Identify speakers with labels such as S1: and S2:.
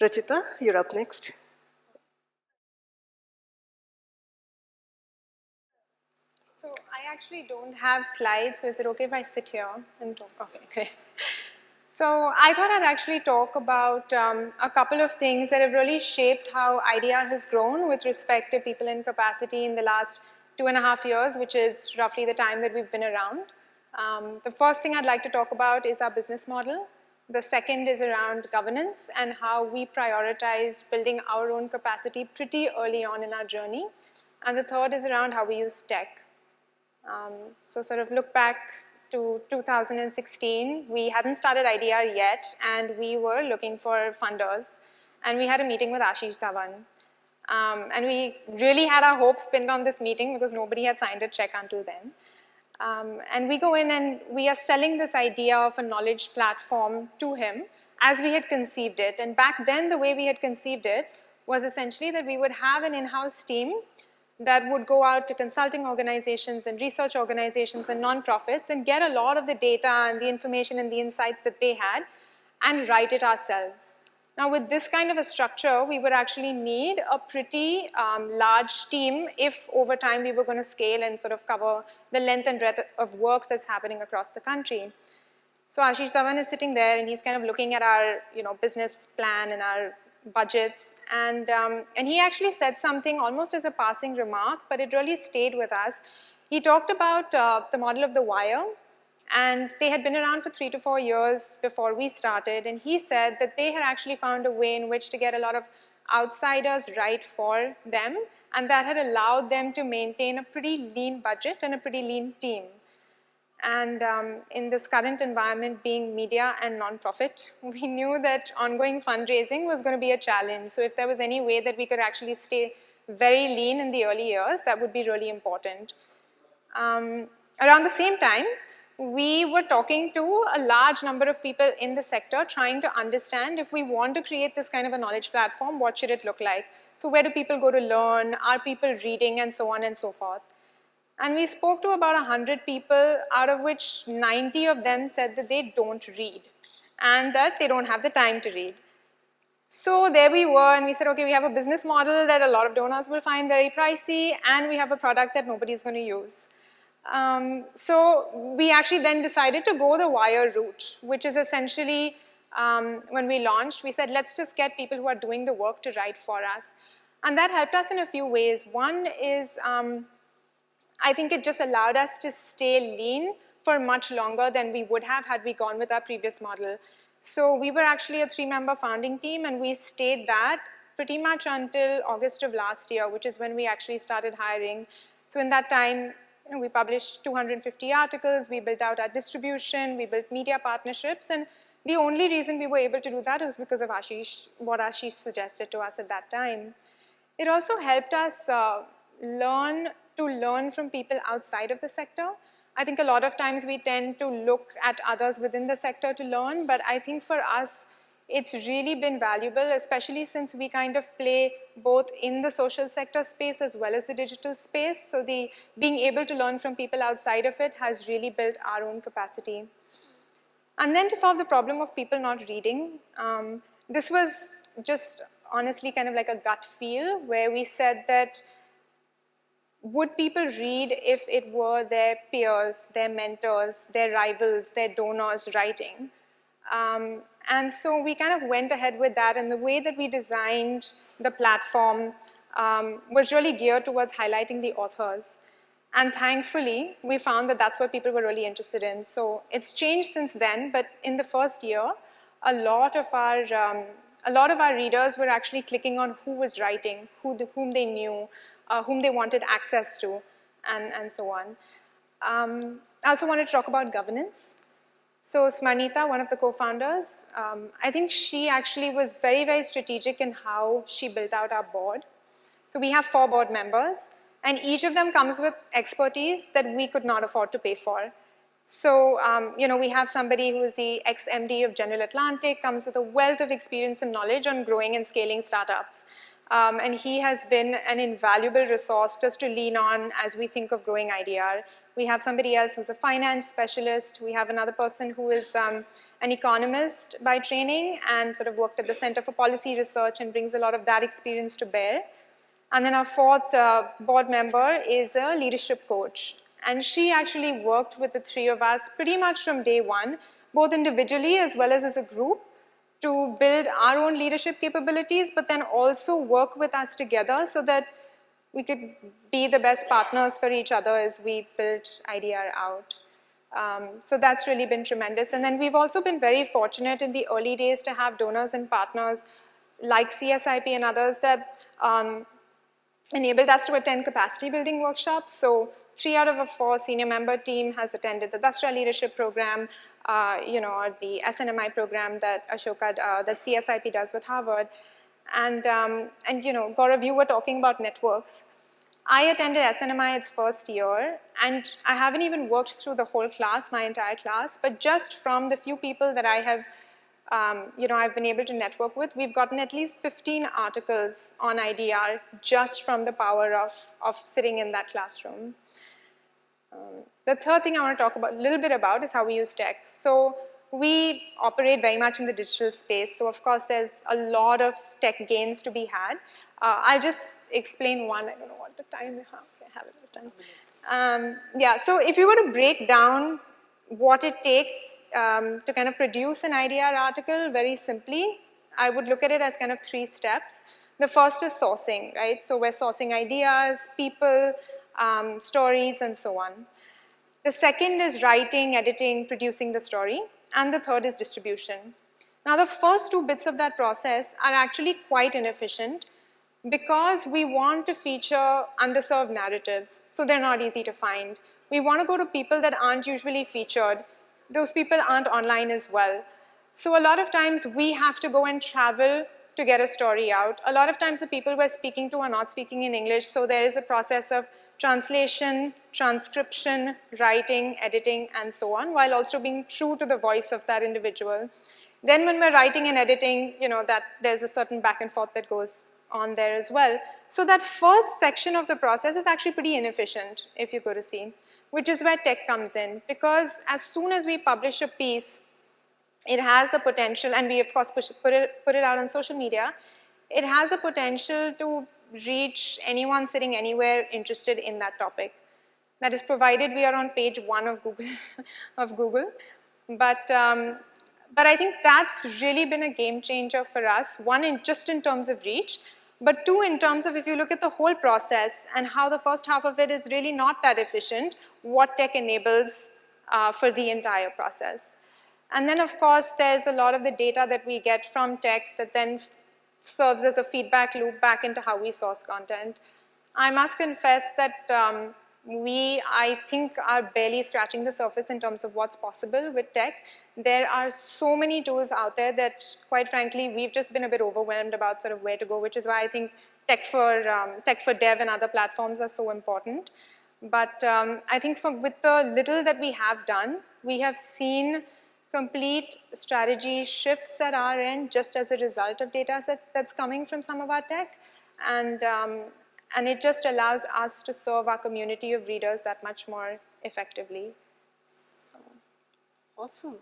S1: Rachita, you're up next.
S2: So I actually don't have slides, so is it okay if I sit here and talk? Okay, great. So I thought I'd actually talk about a couple of things that have really shaped how IDR has grown with respect to people in capacity in the last 2.5 years, which is roughly the time that we've been around. The first thing I'd like to talk about is our business model. The second is around governance and how we prioritize building our own capacity pretty early on in our journey. And the third is around how we use tech. So sort of look back to 2016, we hadn't started IDR yet, and we were looking for funders. And we had a meeting with Ashish Dhawan. And we really had our hopes pinned on this meeting because nobody had signed a check until then. And we go in and we are selling this idea of a knowledge platform to him as we had conceived it. And back then, the way we had conceived it was essentially that we would have an in-house team that would go out to consulting organizations and research organizations and nonprofits and get a lot of the data and the information and the insights that they had and write it ourselves. Now, with this kind of a structure, we would actually need a pretty large team if over time we were going to scale and sort of cover the length and breadth of work that's happening across the country. So Ashish Dhawan is sitting there and he's kind of looking at our business plan and our budgets. And he actually said something almost as a passing remark, but it really stayed with us. He talked about the model of the wire. And they had been around for 3 to 4 years before we started. And he said that they had actually found a way in which to get a lot of outsiders right for them. And that had allowed them to maintain a pretty lean budget and a pretty lean team. And in this current environment, being media and nonprofit, we knew that ongoing fundraising was going to be a challenge. So if there was any way that we could actually stay very lean in the early years, that would be really important. Around the same time, we were talking to a large number of people in the sector trying to understand if we want to create this kind of a knowledge platform, what should it look like? So where do people go to learn? Are people reading? And so on and so forth. And we spoke to about 100 people, out of which 90 of them said that they don't read and that they don't have the time to read. So there we were, and we said, okay, we have a business model that a lot of donors will find very pricey, and we have a product that nobody's going to use. So we actually then decided to go the wire route, which is essentially, when we launched, we said, let's just get people who are doing the work to write for us. And that helped us in a few ways. One is, I think it just allowed us to stay lean for much longer than we would have had we gone with our previous model. So we were actually a 3-member founding team, and we stayed that pretty much until August of last year, which is when we actually started hiring. So in that time, we published 250 articles, we built out our distribution, we built media partnerships, and the only reason we were able to do that was because of Ashish, what Ashish suggested to us at that time. It also helped us learn from people outside of the sector. I think a lot of times we tend to look at others within the sector to learn, but I think for us, it's really been valuable, especially since we kind of play both in the social sector space as well as the digital space. So being able to learn from people outside of it has really built our own capacity. And then to solve the problem of people not reading, this was just honestly kind of like a gut feel where we said that would people read if it were their peers, their mentors, their rivals, their donors writing? And so we kind of went ahead with that, and the way that we designed the platform was really geared towards highlighting the authors. And thankfully, we found that that's what people were really interested in. So it's changed since then, but in the first year, a lot of our readers were actually clicking on who was writing, whom they knew, whom they wanted access to, and so on. I also wanted to talk about governance. So Smarnita, one of the co-founders, I think she actually was very, very strategic in how she built out our board. So we have 4 board members, and each of them comes with expertise that we could not afford to pay for. So we have somebody who is the ex-MD of General Atlantic, comes with a wealth of experience and knowledge on growing and scaling startups. And he has been an invaluable resource just to lean on as we think of growing IDR. We have somebody else who's a finance specialist. We have another person who is an economist by training and sort of worked at the Center for Policy Research and brings a lot of that experience to bear. And then our fourth board member is a leadership coach. And she actually worked with the three of us pretty much from day one, both individually as well as a group, to build our own leadership capabilities, but then also work with us together so that we could be the best partners for each other as we build IDR out. So that's really been tremendous. And then we've also been very fortunate in the early days to have donors and partners like CSIP and others that enabled us to attend capacity building workshops. So 3 out of 4 senior member team has attended the Dastra Leadership Program, or the SNMI program that Ashoka, that CSIP does with Harvard. And Gaurav, you were talking about networks. I attended SNMI its first year, and I haven't even worked through the whole class, my entire class, but just from the few people that I have I've been able to network with, we've gotten at least 15 articles on IDR just from the power of sitting in that classroom. The third thing I want to talk about a little bit about is how we use tech. So we operate very much in the digital space. So of course, there's a lot of tech gains to be had. I'll just explain one. I don't know what the time we have. Okay, I have it time. So if you were to break down what it takes to kind of produce an IDR article very simply, I would look at it as kind of 3 steps. The first is sourcing, right? So we're sourcing ideas, people, stories, and so on. The second is writing, editing, producing the story. And the third is distribution. Now, the first 2 bits of that process are actually quite inefficient because we want to feature underserved narratives, so they're not easy to find. We want to go to people that aren't usually featured. Those people aren't online as well. So a lot of times we have to go and travel to get a story out. A lot of times the people we're speaking to are not speaking in English, so there is a process of translation, transcription, writing, editing, and so on, while also being true to the voice of that individual. Then when we're writing and editing, that there's a certain back and forth that goes on there as well. So that first section of the process is actually pretty inefficient, if you go to see, which is where tech comes in. Because as soon as we publish a piece, it has the potential, and we of course put it out on social media, it has the potential to reach anyone sitting anywhere interested in that topic. That is provided we are on page 1 of Google. But I think that's really been a game changer for us. 1, just in terms of reach, but 2, in terms of if you look at the whole process and how the first half of it is really not that efficient, what tech enables for the entire process. And then, of course, there's a lot of the data that we get from tech that then serves as a feedback loop back into how we source content. I must confess that I think, are barely scratching the surface in terms of what's possible with tech. There are so many tools out there that, quite frankly, we've just been a bit overwhelmed about sort of where to go, which is why I think tech for dev and other platforms are so important. But I think with the little that we have done, we have seen complete strategy shifts at our end just as a result of data that's coming from some of our tech. And it just allows us to serve our community of readers that much more effectively. So.
S1: Awesome.